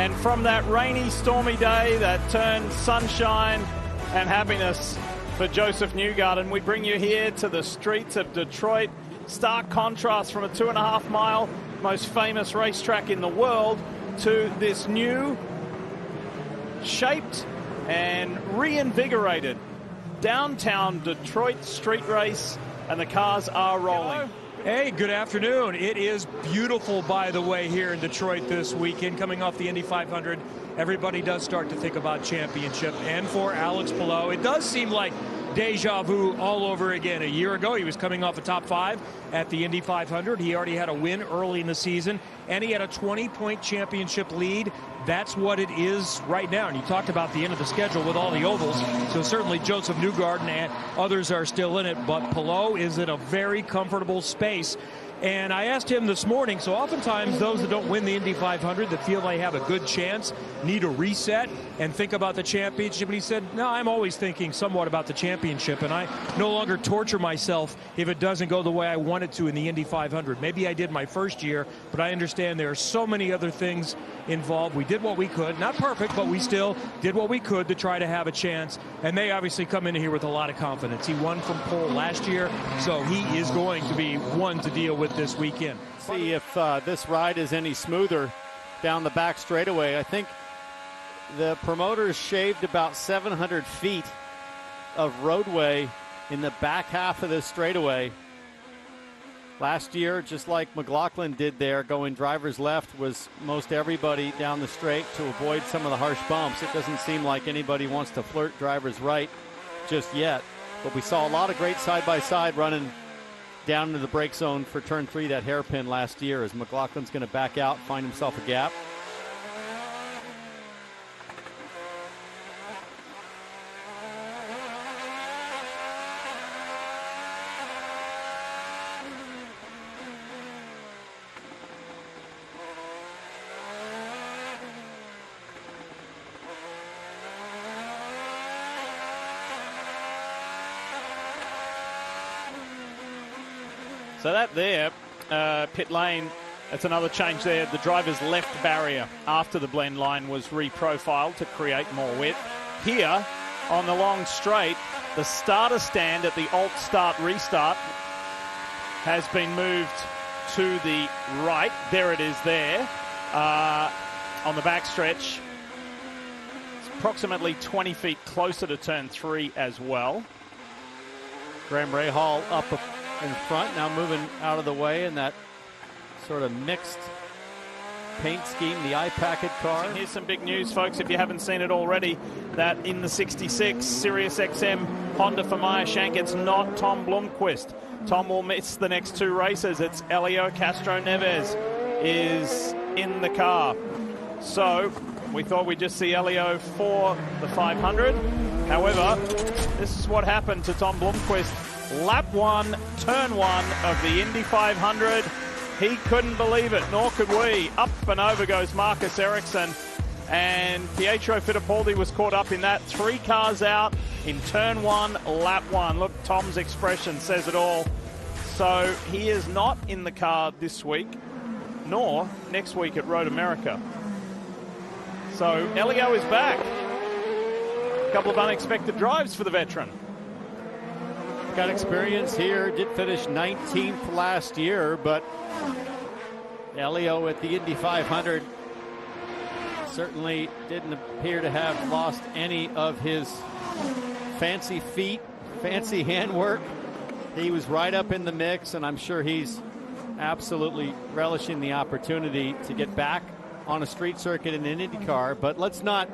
And from that rainy, stormy day that turned sunshine and happiness for Joseph Newgarden, we bring you here to the streets of Detroit. Stark contrast from a 2.5 mile most famous racetrack in the world to this new, shaped and reinvigorated downtown Detroit street race, and the cars are rolling. Hey, good afternoon. It is beautiful, by the way, here in Detroit this weekend. Coming off the Indy 500, everybody does start to think about championship. And for Alex Palou, it does seem like deja vu all over again. A year ago, he was coming off a top 5 at the Indy 500. He already had a win early in the season, and he had a 20-point championship lead. That's what it is right now. And you talked about the end of the schedule with all the ovals. So certainly Joseph Newgarden and others are still in it, but Palou is in a very comfortable space. And I asked him this morning, so oftentimes those that don't win the Indy 500 that feel they have a good chance need a reset and think about the championship. And he said, no, I'm always thinking somewhat about the championship, and I no longer torture myself if it doesn't go the way I want it to in the Indy 500. Maybe I did my first year, but I understand there are so many other things involved. We did what we could. Not perfect, but we still did what we could to try to have a chance. And they obviously come in here with a lot of confidence. He won from pole last year, so he is going to be one to deal with this weekend. See if this ride is any smoother down the back straightaway. I think the promoters shaved about 700 feet of roadway in the back half of this straightaway. Last year, just like McLaughlin did there, going driver's left, was most everybody down the straight to avoid some of the harsh bumps. It doesn't seem like anybody wants to flirt driver's right just yet. But we saw a lot of great side-by-side running down into the brake zone for turn 3, that hairpin last year, as McLaughlin's going to back out, find himself a gap. So that there, pit lane, that's another change there. The driver's left barrier after the blend line was reprofiled to create more width. Here, on the long straight, the starter stand at the alt start restart has been moved to the right. There it is there on the backstretch. It's approximately 20 feet closer to turn 3 as well. Graham Rahal up in front, now moving out of the way in that sort of mixed paint scheme, the I-Packet car. And here's some big news, folks, if you haven't seen it already, that in the 66 Sirius XM Honda for Meyer-Shank, it's not Tom Blomqvist. Tom will miss the next 2 races. It's Elio Castro-Neves is in the car. So we thought we'd just see Elio for the 500. However, this is what happened to Tom Blomqvist. Lap 1, turn 1 of the Indy 500. He couldn't believe it, nor could we. Up and over goes Marcus Ericsson, and Pietro Fittipaldi was caught up in that. 3 cars out in turn 1, lap 1. Look, Tom's expression says it all. So he is not in the car this week, nor next week at Road America. So Elio is back. A couple of unexpected drives for the veteran. Got experience here, did finish 19th last year, but Elio at the Indy 500 certainly didn't appear to have lost any of his fancy feet, fancy handwork. He was right up in the mix, and I'm sure he's absolutely relishing the opportunity to get back on a street circuit in an IndyCar. But let's not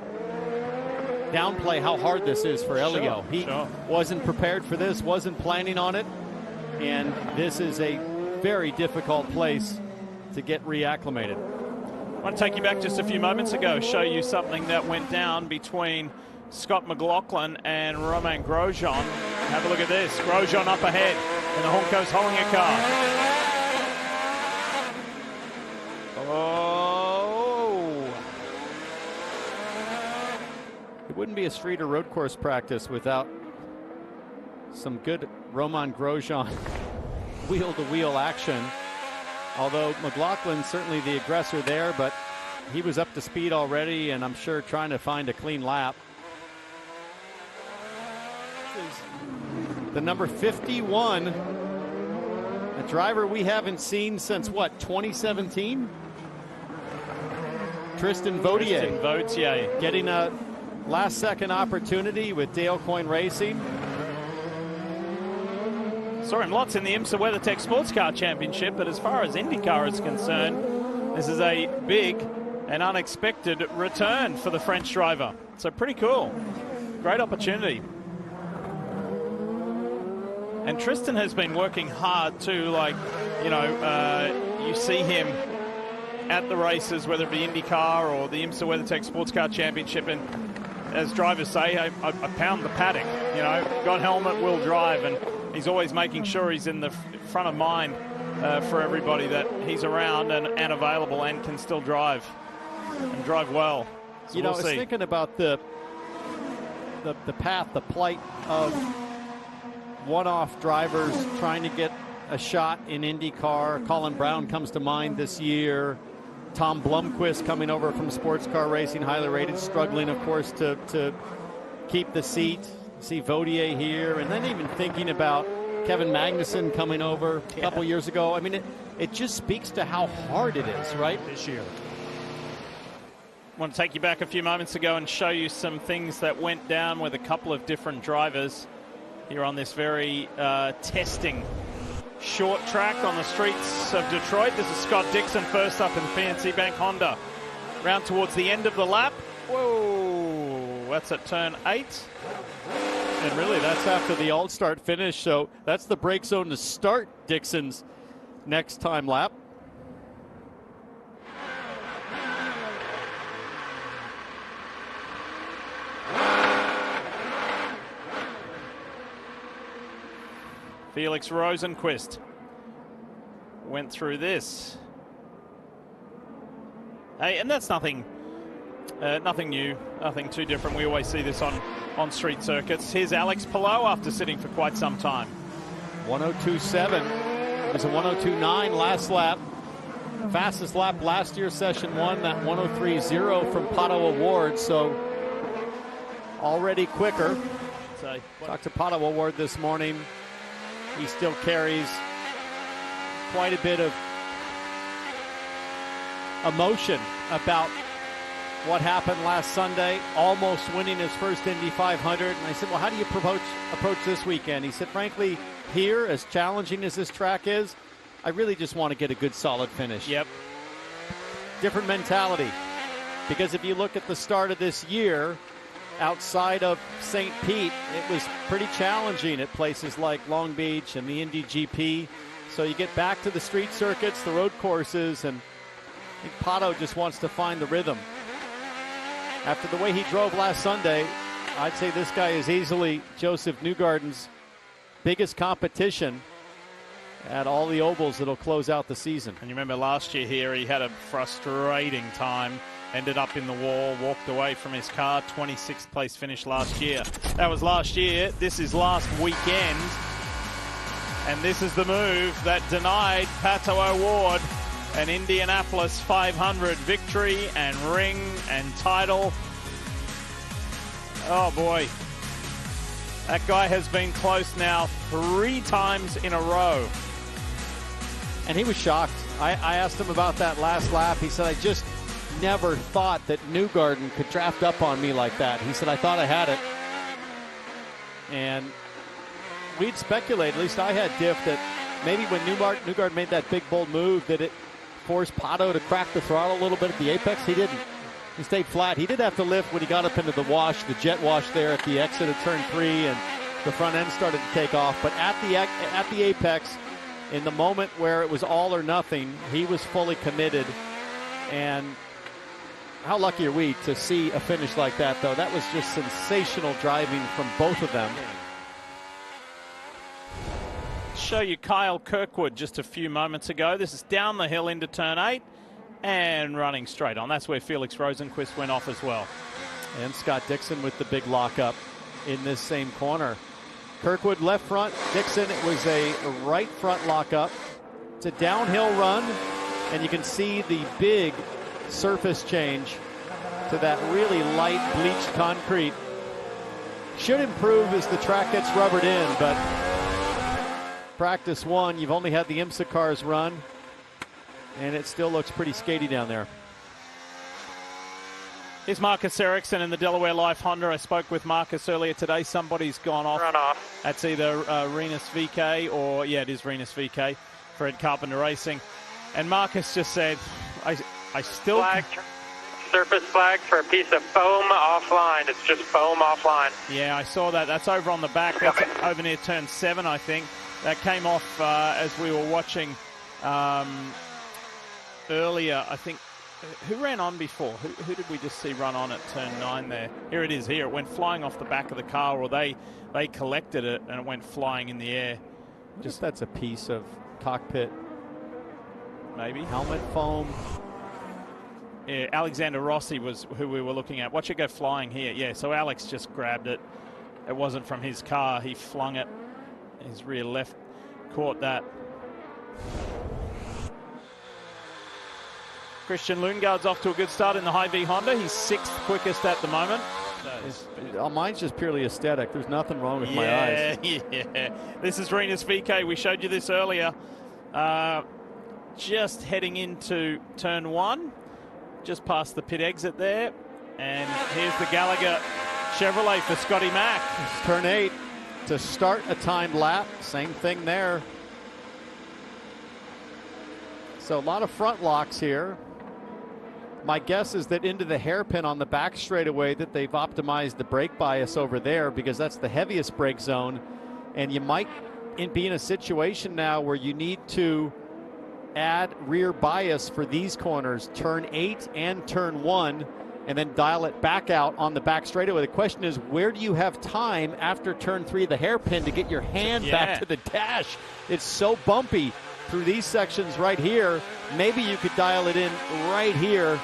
downplay how hard this is for Elio. He wasn't prepared for this, wasn't planning on it, and this is a very difficult place to get reacclimated. I want to take you back just a few moments ago, show you something that went down between Scott McLaughlin and Romain Grosjean. Have a look at this. Grosjean up ahead, and the Honko's hauling a car. It wouldn't be a street or road course practice without some good Romain Grosjean wheel-to-wheel action. Although McLaughlin's certainly the aggressor there, but he was up to speed already, and I'm sure trying to find a clean lap. This is the number 51, a driver we haven't seen since, what, 2017? Tristan Vautier getting a last-second opportunity with Dale Coyne Racing. Saw him lots in the IMSA WeatherTech Sports Car Championship, but as far as IndyCar is concerned, this is a big and unexpected return for the French driver. So pretty cool. Great opportunity. And Tristan has been working hard too, like, you know, you see him at the races, whether it be IndyCar or the IMSA WeatherTech Sports Car Championship, and as drivers say, I pound the paddock. You know, got helmet, will drive, and he's always making sure he's in the front of mind for everybody, that he's around and available and can still drive and drive well. So you know, we'll I was see. thinking about the path, the plight of one-off drivers trying to get a shot in IndyCar. Colin Brown comes to mind this year. Tom Blomqvist coming over from sports car racing, highly rated, struggling, of course, to keep the seat. See Vautier here, and then even thinking about Kevin Magnussen coming over a couple years ago. I mean, it just speaks to how hard it is, right, this year. I want to take you back a few moments ago and show you some things that went down with a couple of different drivers here on this very testing short track on the streets of Detroit. This is Scott Dixon first up in PNC Bank Honda. Round towards the end of the lap. Whoa, that's at turn 8. And really, that's after the all-start finish, so that's the brake zone to start Dixon's next time lap. Felix Rosenqvist went through this. Hey, and that's nothing new, nothing too different. We always see this on street circuits. Here's Alex Palou after sitting for quite some time. 102.7. It was a 102.9 last lap. Fastest lap last year, session 1, that 103.0 from Pato Award, so already quicker. So, talked to Pato Award this morning. He still carries quite a bit of emotion about what happened last Sunday, almost winning his first Indy 500. And I said, well, how do you approach this weekend? He said, frankly, here, as challenging as this track is, I really just want to get a good, solid finish. Yep. Different mentality. Because if you look at the start of this year, outside of St. Pete, it was pretty challenging at places like Long Beach and the Indy GP. So you get back to the street circuits, the road courses, and I think Pato just wants to find the rhythm. After the way he drove last Sunday, I'd say this guy is easily Joseph Newgarden's biggest competition at all the ovals that'll close out the season. And you remember last year here, he had a frustrating time. Ended up in the wall, walked away from his car, 26th place finish last year. That was last year. This is last weekend. And this is the move that denied Pato O'Ward an Indianapolis 500 victory and ring and title. Oh boy. That guy has been close now 3 times in a row. And he was shocked. I asked him about that last lap. He said, I just never thought that Newgarden could draft up on me like that. He said, I thought I had it. And we'd speculate, at least I had, Diff, that maybe when Newgarden made that big, bold move, that it forced Pato to crack the throttle a little bit at the apex. He didn't. He stayed flat. He did have to lift when he got up into the wash, the jet wash there at the exit of turn 3, and the front end started to take off. But at the apex, in the moment where it was all or nothing, he was fully committed. And how lucky are we to see a finish like that, though? That was just sensational driving from both of them. Show you Kyle Kirkwood just a few moments ago. This is down the hill into turn 8 and running straight on. That's where Felix Rosenqvist went off as well. And Scott Dixon with the big lockup in this same corner. Kirkwood left front, Dixon, it was a right front lockup. It's a downhill run, and you can see the big surface change to that really light bleached concrete. Should improve as the track gets rubbered in, but practice one, you've only had the IMSA cars run, and it still looks pretty skatey down there. Here's Marcus Ericsson in the Delaware Life Honda. I spoke with Marcus earlier today. Somebody's gone off. Run off. That's either Renus VK or, yeah, it is Renus VK, Fred Carpenter Racing. And Marcus just said, I still... Surface flag for a piece of foam offline. It's just foam offline. Yeah, I saw that. That's over on the back. That's over near turn 7, I think. That came off as we were watching earlier, I think. Who ran on before? Who did we just see run on at turn 9 there? Here it is here. It went flying off the back of the car, or they collected it and it went flying in the air. Just that's a piece of cockpit. Maybe. Helmet foam. Yeah, Alexander Rossi was who we were looking at. Watch it go flying here. Yeah, so Alex just grabbed it. It wasn't from his car. He flung it. His rear left caught that. Christian Lundgaard's off to a good start in the High V Honda. He's 6th quickest at the moment. Mine's just purely aesthetic. There's nothing wrong with my eyes. Yeah. This is Renus VK. We showed you this earlier. Just heading into turn 1. Just past the pit exit there. And here's the Gallagher Chevrolet for Scotty Mack. It's turn 8 to start a timed lap. Same thing there. So a lot of front locks here. My guess is that into the hairpin on the back straightaway that they've optimized the brake bias over there, because that's the heaviest brake zone. And you might be in a situation now where you need to add rear bias for these corners, turn 8 and turn 1, and then dial it back out on the back straightaway. The question is, where do you have time after turn 3 of the hairpin to get your hand back to the dash? It's so bumpy through these sections right here. Maybe you could dial it in right here.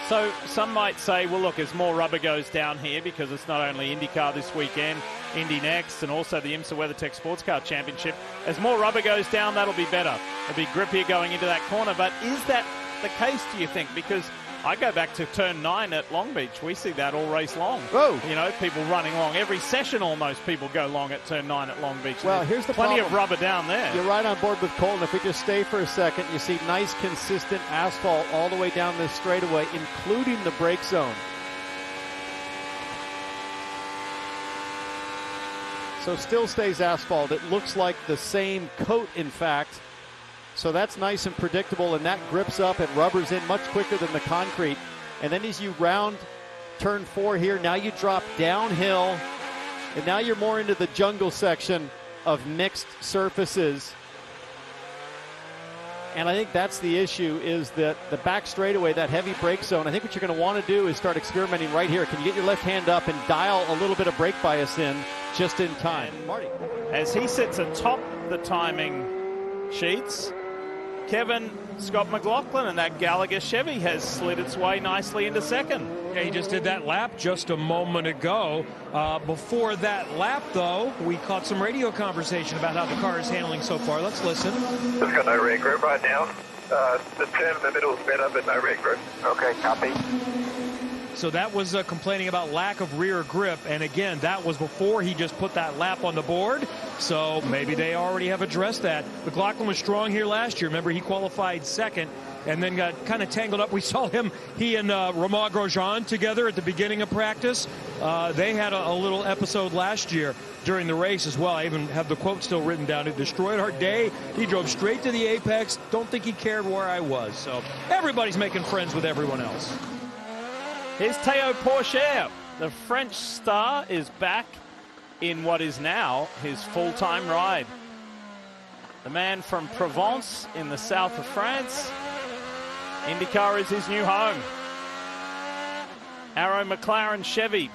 So some might say, well, look, as more rubber goes down here, because it's not only IndyCar this weekend, Indy next, and also the IMSA WeatherTech Sports Car Championship. As more rubber goes down, that'll be better. It'll be grippier going into that corner. But is that the case, do you think? Because I go back to turn 9 at Long Beach. We see that all race long. Oh. You know, people running long. Every session almost people go long at turn 9 at Long Beach. Well, here's the plenty problem. of rubber down there. You're right on board with Colton. If we just stay for a second, you see nice consistent asphalt all the way down this straightaway, including the brake zone. So still stays asphalt. It looks like the same coat, in fact. So that's nice and predictable, and that grips up and rubbers in much quicker than the concrete. And then as you round turn 4 here, now you drop downhill, and now you're more into the jungle section of mixed surfaces. And I think that's the issue, is that the back straightaway, that heavy brake zone, I think what you're going to want to do is start experimenting right here. Can you get your left hand up and dial a little bit of brake bias in just in time? And Marty, as he sits atop the timing sheets, Kevin Scott McLaughlin and that Gallagher Chevy has slid its way nicely into second. Yeah, he just did that lap just a moment ago. Before that lap, though, we caught some radio conversation about how the car is handling so far. Let's listen. It's got no rear grip right now. The turn in the middle is better, but no rear grip. Okay, copy. So that was complaining about lack of rear grip, and again, that was before he just put that lap on the board, so maybe they already have addressed that. McLaughlin was strong here last year. Remember, he qualified second and then got kind of tangled up. We saw he and Romain Grosjean together at the beginning of practice. They had a little episode last year during the race as well. I even have the quote still written down. It destroyed our day. He drove straight to the apex. Don't think he cared where I was. So everybody's making friends with everyone else. Here's Théo Pourchaire. The French star is back in what is now his full-time ride. The man from Provence in the south of France. IndyCar is his new home. Arrow McLaren Chevy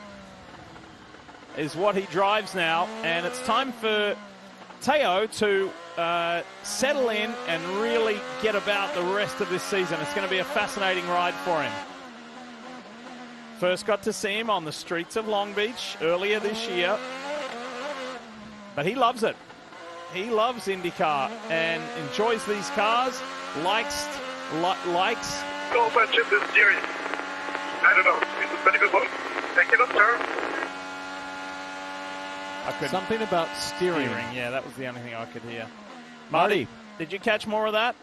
is what he drives now, and it's time for Théo to settle in and really get about the rest of this season. It's going to be a fascinating ride for him. First got to see him on the streets of Long Beach earlier this year, but he loves it. He loves IndyCar and enjoys these cars, likes likes. So much in this series. I don't know. It's a pretty good one. Take it up, turn. Something about steering. Yeah, that was the only thing I could hear. Marty, did you catch more of that?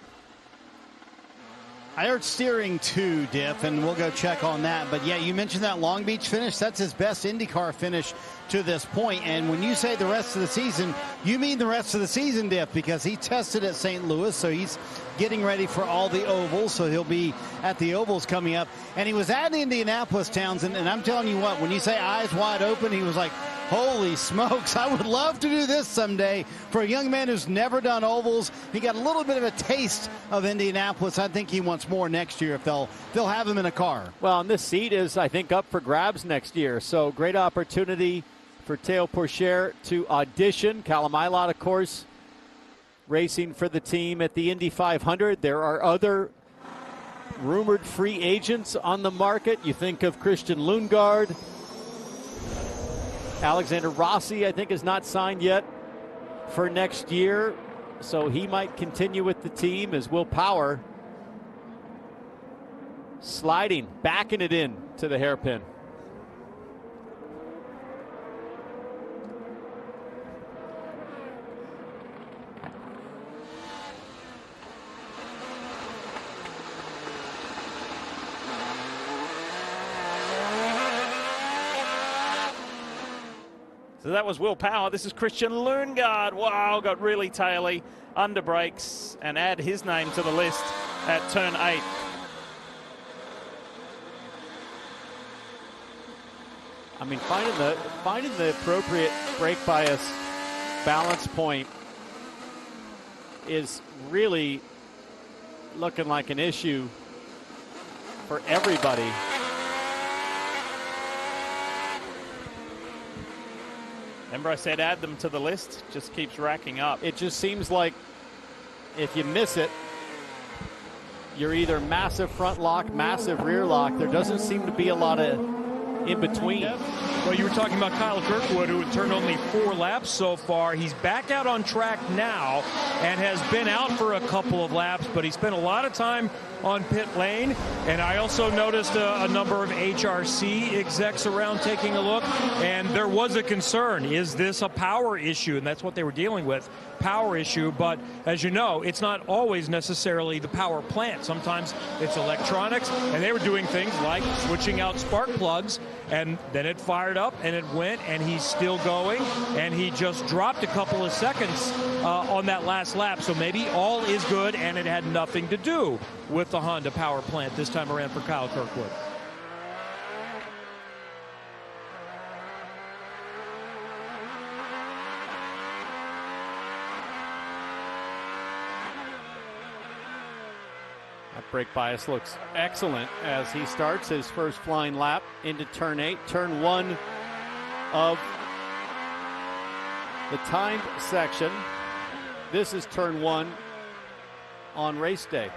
I heard steering too, Diff, and we'll go check on that. But yeah, you mentioned that Long Beach finish. That's his best IndyCar finish to this point. And when you say the rest of the season, you mean the rest of the season, Diff, because he tested at St. Louis, so he's getting ready for all the ovals. So he'll be at the ovals coming up. And he was at Indianapolis, Townsend, and I'm telling you what, when you say eyes wide open, he was like, holy smokes, I would love to do this someday. For a young man who's never done ovals, he got a little bit of a taste of Indianapolis. I think he wants more next year if they'll have him in a car. Well, and this seat is, I think, up for grabs next year. So great opportunity for Théo Pourchaire to audition. Callum Ilott, of course, racing for the team at the Indy 500. There are other rumored free agents on the market. You think of Christian Lundgaard. Alexander Rossi, I think, is not signed yet for next year, so he might continue with the team as Will Power sliding, backing it in to the hairpin. So that was Will Power. This is Christian Lundgaard. Wow, got really taily, under brakes, and add his name to the list at turn 8. I mean, finding the appropriate brake bias balance point is really looking like an issue for everybody. Remember I said add them to the list? Just keeps racking up. It just seems like if you miss it, you're either massive front lock, massive rear lock. There doesn't seem to be a lot of in between. Well, you were talking about Kyle Kirkwood, who had turned only 4 laps so far. He's back out on track now and has been out for a couple of laps, but he spent a lot of time on pit lane. And I also noticed a number of HRC execs around taking a look, and there was a concern. Is this a power issue? And that's what they were dealing with, power issue. But as you know, it's not always necessarily the power plant. Sometimes it's electronics, and they were doing things like switching out spark plugs, and then it fired up and it went, and he's still going, and he just dropped a couple of seconds on that last lap. So maybe all is good, and it had nothing to do with the Honda power plant this time around for Kyle Kirkwood. That brake bias looks excellent as he starts his first flying lap into turn 8, turn 1 of the timed section. This is turn 1 on race day.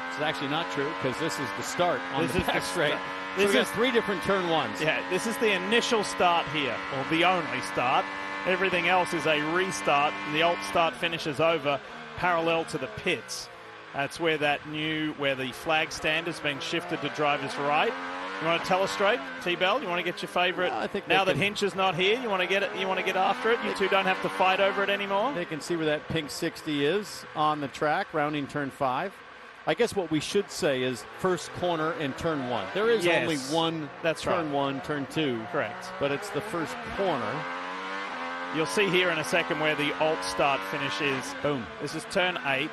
It's actually not true because this is the start on the back straight. So we got 3 different turn 1s. Yeah, this is the initial start here, or the only start. Everything else is a restart. The alt start finishes over parallel to the pits. That's where where the flag stand has been shifted to driver's right. You want to tell us straight, T-Bell? You want to get your favorite? I think now that Hinch is not here, you want to get it. You want to get after it. You two don't have to fight over it anymore. They can see where that pink 60 is on the track, rounding turn 5. I guess what we should say is first corner and turn 1. There is only one. That's turn right. 1, turn 2. Correct. But it's the first corner. You'll see here in a second where the alt start finishes. Boom. This is turn 8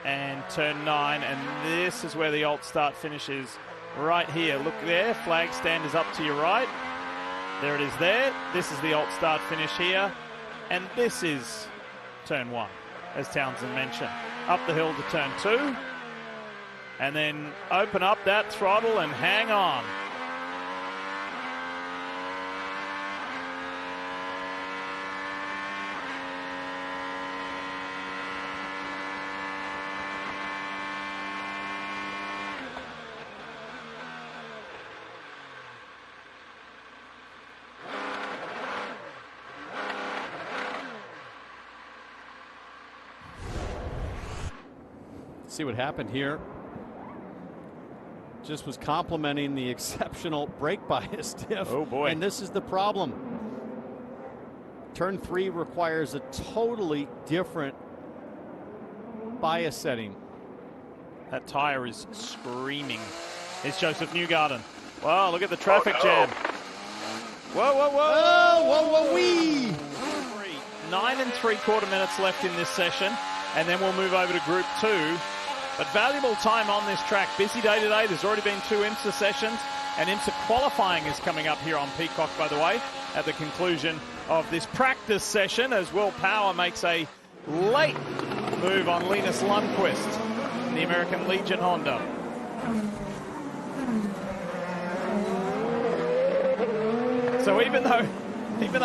and turn 9, and this is where the alt start finishes right here. Look there, flag stand is up to your right. There it is there. This is the alt start finish here, and this is turn 1, as Townsend mentioned. Up the hill to turn 2, and then open up that throttle and hang on. See what happened here. Just was complimenting the exceptional brake bias, Tiff. Oh, boy. And this is the problem. Turn 3 requires a totally different bias setting. That tire is screaming. It's Joseph Newgarden. Wow, look at the traffic jam. Whoa, whoa, whoa. Oh, whoa, whoa, wee. 9 3/4 minutes left in this session, and then we'll move over to Group 2. But valuable time on this track. Busy day today. There's already been 2 IMSA sessions, and IMSA qualifying is coming up here on Peacock, by the way, at the conclusion of this practice session, as Will Power makes a late move on Linus Lundqvist, the American Legion Honda. So even though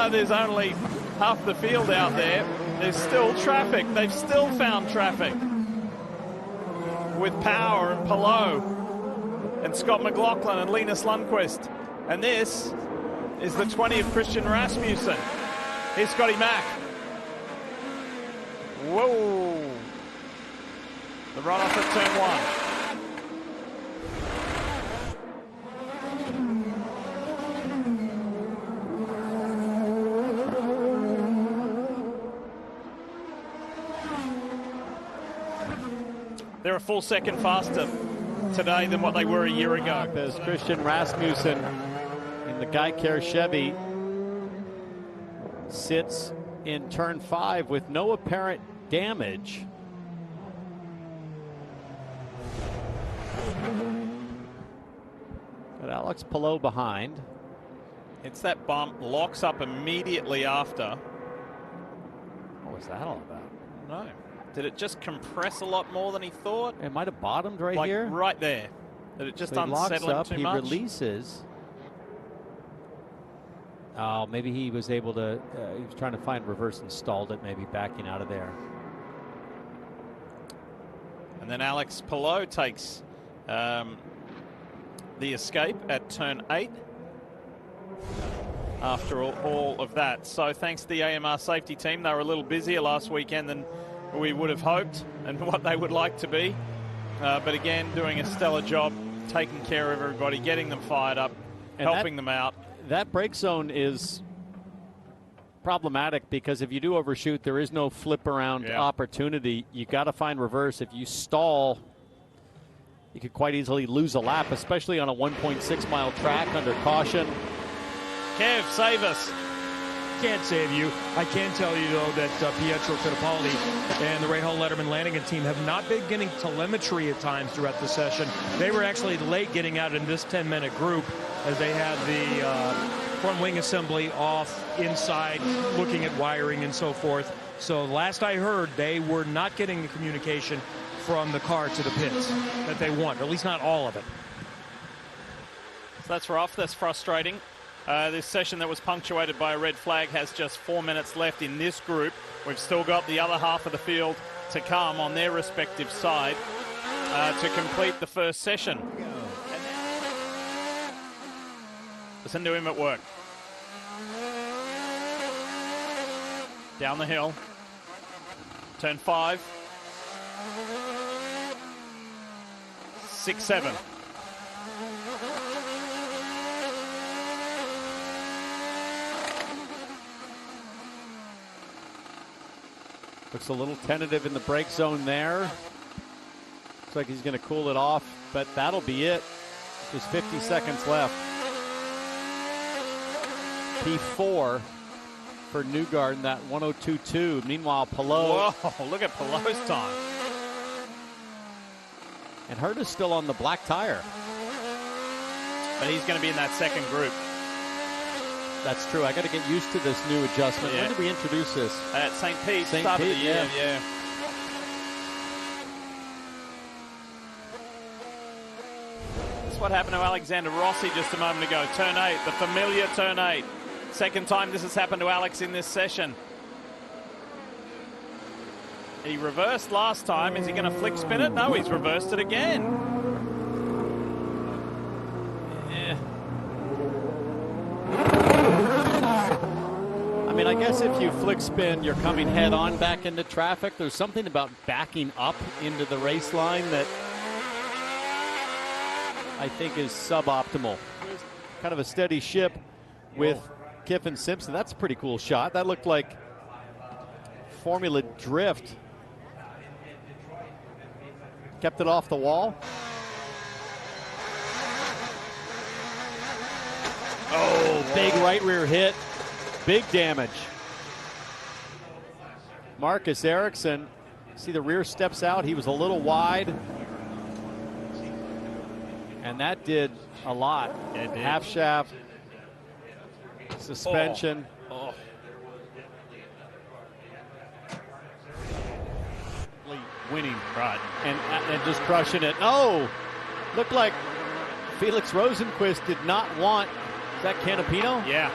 there's only half the field out there, there's still traffic. They've still found traffic with Power and Palou and Scott McLaughlin and Linus Lundqvist. And this is the 20 of Christian Rasmussen. Here's Scotty Mack. Whoa. The runoff at turn 1. They're a full second faster today than what they were a year ago. As Christian Rasmussen in the Geiker Chevy sits in turn 5 with no apparent damage. Got Alex Palou behind. It's that bump, locks up immediately after. What was that all about? No. Did it just compress a lot more than he thought? It might have bottomed right Like here. right there. Did it just So he locks unsettle him up, too he much? releases. Oh, maybe he was able to, he was trying to find reverse and stalled it, maybe backing out of there. And then Alex Palou takes the escape at turn 8 after all of that. So thanks to the AMR safety team, they were a little busier last weekend than we would have hoped and what they would like to be. But again, doing a stellar job, taking care of everybody, getting them fired up, And helping them out. That brake zone is problematic because if you do overshoot, there is no flip around opportunity. You got to find reverse. If you stall, you could quite easily lose a lap, especially on a 1.6 mile track under caution. Kev, save us. Can't save you. I can tell you, though, that Pietro Fittipaldi and the Ray Hall Letterman Lanigan team have not been getting telemetry at times throughout the session. They were actually late getting out in this 10-minute group as they had the front wing assembly off inside, looking at wiring and so forth. So last I heard, they were not getting the communication from the car to the pits that they want, or at least not all of it. So that's rough. That's frustrating. This session that was punctuated by a red flag has just 4 minutes left in this group. We've still got the other half of the field to come on their respective side to complete the first session. Listen to him at work. Down the hill. Turn 5. 6, 7. Looks a little tentative in the brake zone there. Looks like he's going to cool it off, but that'll be it. Just 50 seconds left. P4 for Newgarden, that 102.2. Meanwhile, Palou. Whoa, look at Palou's time. And Hurt is still on the black tire. But he's going to be in that second group. That's true. I got to get used to this new adjustment. Yeah. When did we introduce this? At St. Pete, St. start of the Pete, year, yeah. That's what happened to Alexander Rossi just a moment ago. Turn 8, the familiar turn 8. Second time this has happened to Alex in this session. He reversed last time. Is he going to flick spin it? No, he's reversed it again. Yeah. I mean, I guess if you flick spin, you're coming head on back into traffic. There's something about backing up into the race line that I think is suboptimal. Kind of a steady ship with Kiffin Simpson. That's a pretty cool shot. That looked like Formula Drift. Kept it off the wall. Oh, big right rear hit. Big damage. Marcus Ericsson, see the rear steps out. He was a little wide. And that did a lot. It did. Half shaft, suspension. Oh. Winning, right. And just crushing it. Oh, looked like Felix Rosenquist did not want, is that Canapino? Yeah.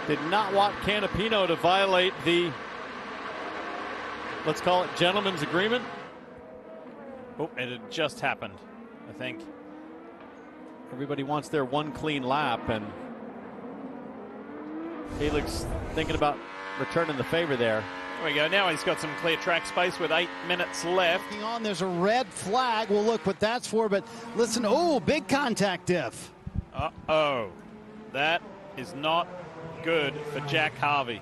Did not want Canapino to violate the, let's call it gentleman's agreement. Oh, it had just happened, I think. Everybody wants their one clean lap, and Felix thinking about returning the favor there. There we go. Now he's got some clear track space with 8 minutes left. There's a red flag. We'll look what that's for, but listen, oh, big contact diff. Uh-oh. That is not good for Jack Harvey.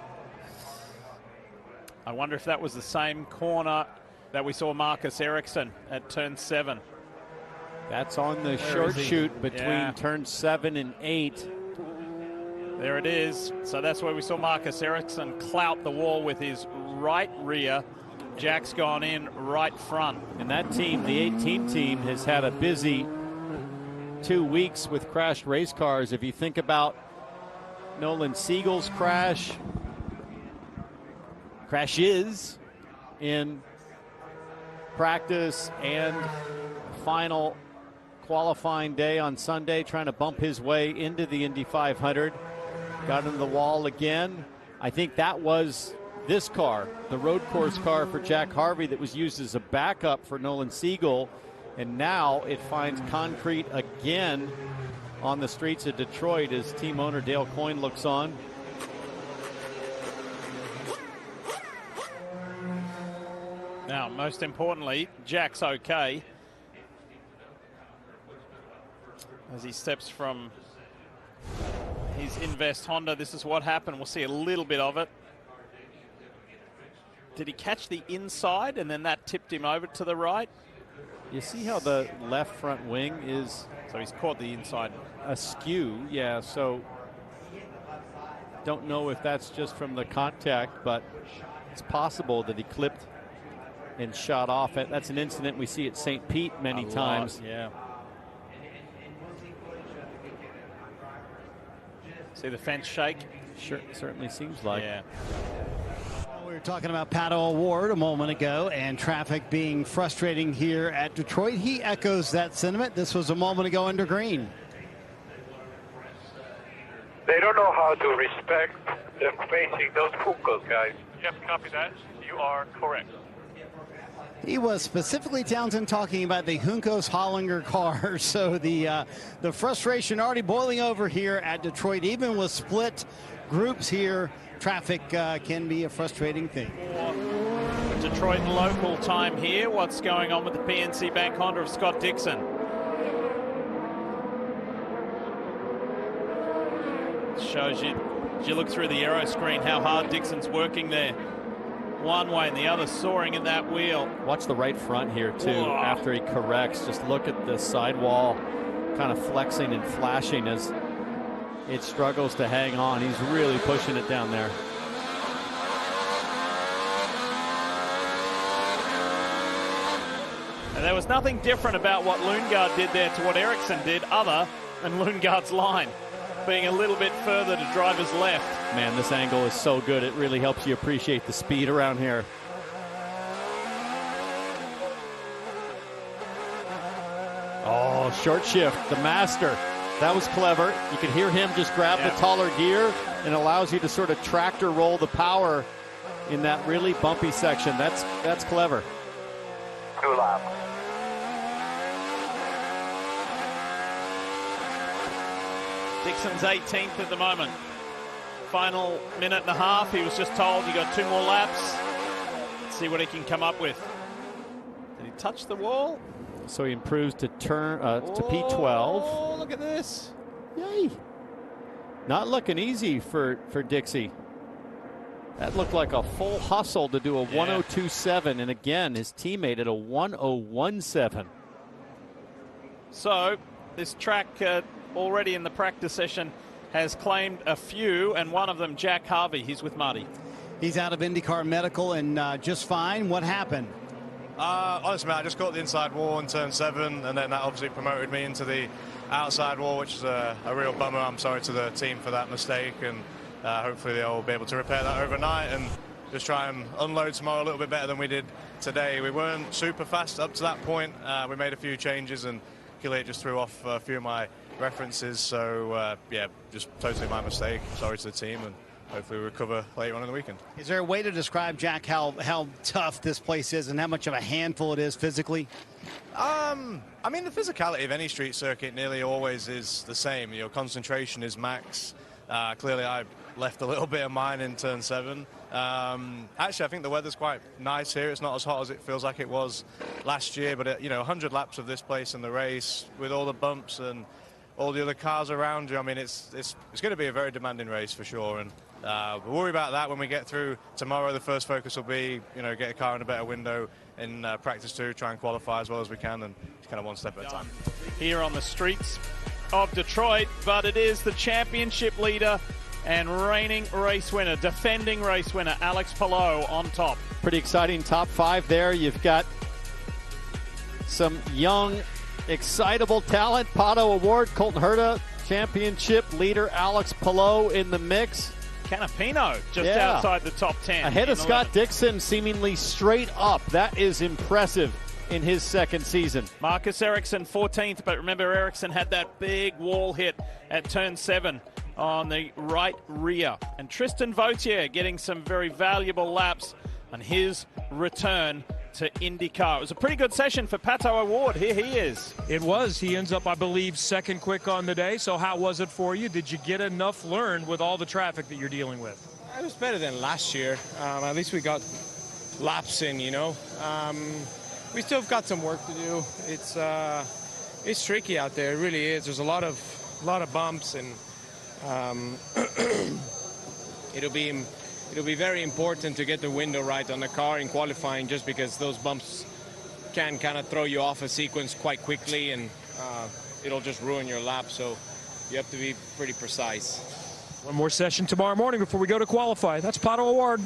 I wonder if that was the same corner that we saw Marcus Ericsson at turn 7. That's on the short shoot between turn 7 and 8. There it is. So that's where we saw Marcus Ericsson clout the wall with his right rear. Jack's gone in right front. And that team, the 18 team, has had a busy 2 weeks with crashed race cars. If you think about Nolan Siegel's crashes in practice and final qualifying day on Sunday, trying to bump his way into the Indy 500. Got into the wall again. I think that was this car, the road course car for Jack Harvey that was used as a backup for Nolan Siegel. And now it finds concrete again on the streets of Detroit as team owner Dale Coyne looks on. Now, most importantly, Jack's okay as he steps from his Invest Honda. This is what happened. We'll see a little bit of it. Did he catch the inside and then that tipped him over to the right? You see how the left front wing is, so he's caught the inside askew. Yeah, so don't know if that's just from the contact, but it's possible that he clipped and shot off it. That's an incident we see at St. Pete many times. Yeah. See the fence shake? Sure, certainly seems like. Yeah. We were talking about Pato O'Ward a moment ago and traffic being frustrating here at Detroit. He echoes that sentiment. This was a moment ago under green. They don't know how to respect them facing those Funkos, guys. Yep, copy that. You are correct. He was specifically, Townsend, talking about the Juncos Hollinger car. So the frustration already boiling over here at Detroit. Even with split groups here, traffic can be a frustrating thing. Detroit local time here. What's going on with the PNC Bank Honda of Scott Dixon? Shows you, as you look through the aero screen, how hard Dixon's working there. One way and the other soaring in that wheel. Watch the right front here too. Whoa. After he corrects, just look at the sidewall kind of flexing and flashing as it struggles to hang on. He's really pushing it down there. And there was nothing different about what Lundgaard did there to what Ericsson did other than Lundgaard's line being a little bit further to driver's left. Man, this angle is so good. It really helps you appreciate the speed around here. Oh, short shift, the master. That was clever. You can hear him just grab the taller gear and allows you to sort of tractor roll the power in that really bumpy section. That's clever. 2 laps. Dixon's 18th at the moment. final minute and a half. He was just told you got 2 more laps. Let's see what he can come up with. Did he touch the wall? So he improves to to P12. Oh, look at this. Yay. Not looking easy for Dixie. That looked like a full hustle to do a 102.7, and again, his teammate at a 101.7. So this track already in the practice session has claimed a few, and one of them, Jack Harvey. He's with Marty. He's out of IndyCar Medical and just fine. What happened? Honestly, man, I just caught the inside wall in turn 7, and then that obviously promoted me into the outside wall, which is a real bummer. I'm sorry to the team for that mistake, and hopefully they'll be able to repair that overnight and just try and unload tomorrow a little bit better than we did today. We weren't super fast up to that point. We made a few changes, and Gilliatt just threw off a few of my references. So, yeah, just totally my mistake. Sorry to the team, and hopefully we recover later on in the weekend. Is there a way to describe, Jack, how tough this place is and how much of a handful it is physically? I mean, the physicality of any street circuit nearly always is the same. You know, concentration is max. Clearly, I left a little bit of mine in turn 7. Actually, I think the weather's quite nice here. It's not as hot as it feels like it was last year, but, you know, 100 laps of this place in the race with all the bumps and all the other cars around you. I mean, it's going to be a very demanding race for sure, and we'll worry about that when we get through tomorrow. The first focus will be, you know, get a car in a better window in practice 2, try and qualify as well as we can, and just kind of one step at a time. Here on the streets of Detroit, but it is the championship leader and reigning race winner, defending race winner, Alex Palou on top. Pretty exciting top 5 there. You've got some young, excitable talent. Pato Award, Colton Herta, championship leader Alex Palou in the mix. Canapino just outside the top 10. Ahead of Scott Dixon, seemingly straight up. That is impressive in his second season. Marcus Ericsson 14th, but remember Ericsson had that big wall hit at turn 7 on the right rear. And Tristan Vautier getting some very valuable laps on his return to IndyCar. It was a pretty good session for Pato Award. Here he is. It was. He ends up, I believe, second quick on the day. So how was it for you? Did you get enough learned with all the traffic that you're dealing with? It was better than last year. At least we got laps in, you know. We still have got some work to do. It's tricky out there. It really is. There's a lot of bumps, and it'll be very important to get the window right on the car in qualifying, just because those bumps can kind of throw you off a sequence quite quickly, and it'll just ruin your lap. So you have to be pretty precise. One more session tomorrow morning before we go to qualify. That's Pato Award.